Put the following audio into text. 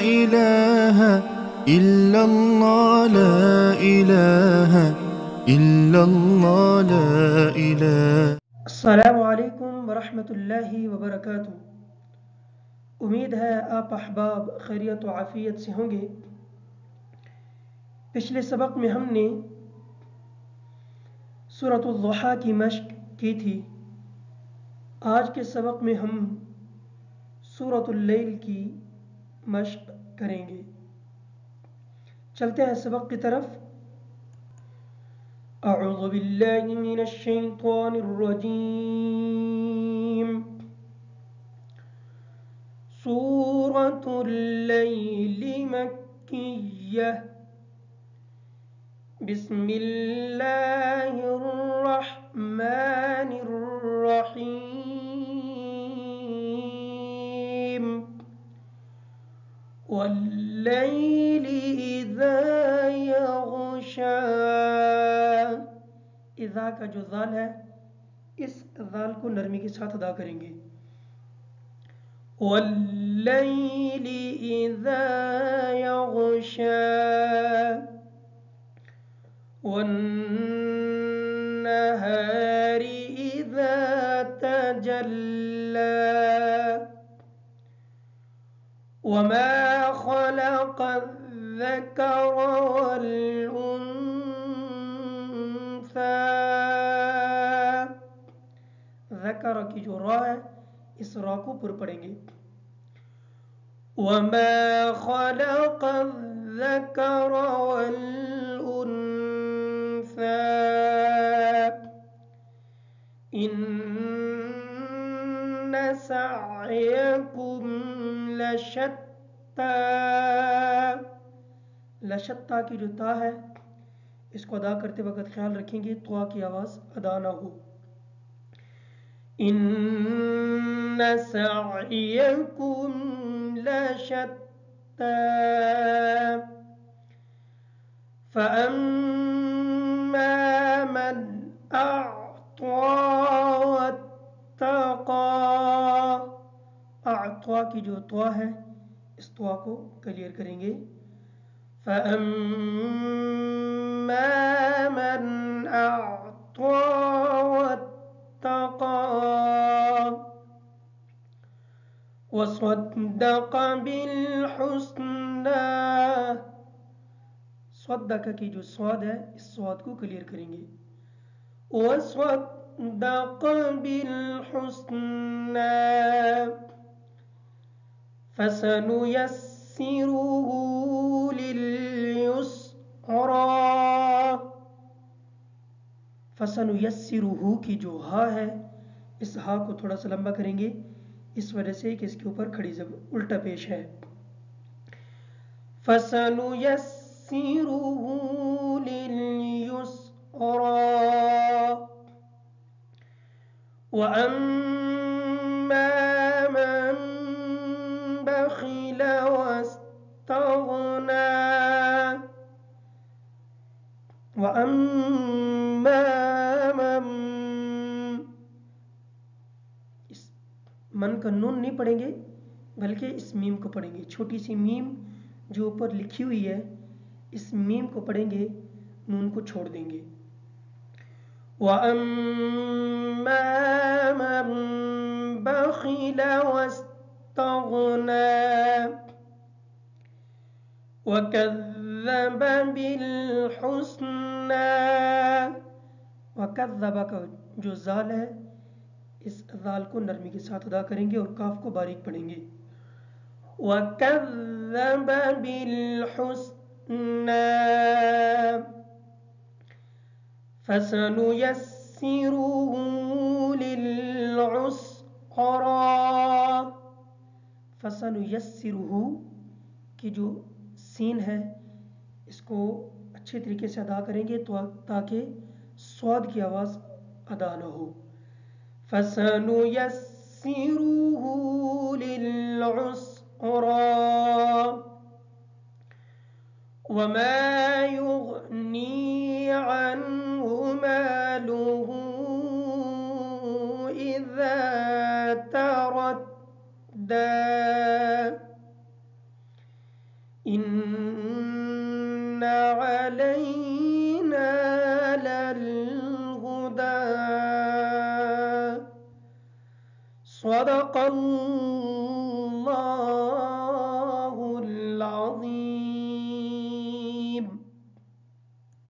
إله إلا الله لا إله إلا الله لا إله। अस्सलामु अलैकुम वरहमतुल्लाहि वबरकातुहू। उम्मीद है आप अहबाब खैरियत व आफ़ियत से होंगे। पिछले सबक में हमने सूरतुल दुहा की मश्क की थी। आज के सबक में हम सूरतुल लैल की मश्क करेंगे। चलते हैं सबक की तरफ। अऊज़ु बिल्लाहि मिनश शैतानिर रजीम। सूरतुल लैली मक्किय्यह। बिस्मिल्लाहिर रहमानिर रहीम। वल्लैलि इज़ा यग़शा। इज़ा का जो ज़ाल है, इस ज़ाल को नरमी के साथ अदा करेंगे। वल्लैलि इज़ा यग़शा। वन्नहारि इज़ा तजल्ला। वमा खलक़ अज़्ज़करा वल उन्सा। ज़कर की जो रा है, इस रा को पुर पढ़ेंगे। वमा खलक़ अज़्ज़करा वल उन्सा। इन्न सअयकुम लशत्ता। लशत्ता की जो ता है, इसको अदा करते वक्त ख्याल रखेंगे त्वा की आवाज़ अदा ना हो। इन्न सअयकुम लशत्ता। फ़अम्मा मन अअता वत्तक़ा। अअता की जो त्वा है, इस त्वा को क्लियर करेंगे। फ़अम्मा मन अअता वत्तक़ा वसद्दक़ बिलहुस्ना। सद्दक़ की जो स्वाद है, इस स्वाद को क्लियर करेंगे। वसद्दक़ बिलहुस्ना। फसनुयस्सिरुहु लिलयुस्रा। फसनुयस्सिरुहु की जो हा है, इस हा को थोड़ा सा लंबा करेंगे, इस वजह से कि इसके ऊपर खड़ी जब उल्टा पेश है। फसनुयस्सिरुहु लिलयुस्रा। वअम्मा मन बखिल वस्तगना। वअम्मा मन, इस मन का नून नहीं पढ़ेंगे, बल्कि इस मीम को पढ़ेंगे। छोटी सी मीम जो ऊपर लिखी हुई है, इस मीम को पढ़ेंगे, नून को छोड़ देंगे। वअम्मा मन बखिल वस्तगना वकज़्ज़ब बिलहुस्ना। वकज़्ज़ब का जो ज़ाल है, इस ज़ाल को नरमी के साथ अदा करेंगे और काफ को बारीक पढ़ेंगे। वकज़्ज़ब बिलहुस्ना। फसनुयस्सिरुहु लिलउस्रा। फसनुयस्सिरुहु की जो सीन है, इसको अच्छे तरीके से अदा करेंगे तो ताकि स्वाद की आवाज़ अदा न हो। फसनुयस्सिरुहु लिलउस्रा। वमा युग़नी अन्हु मालुहु इज़ा तरद्दा। إن علينا للهدى صدق الله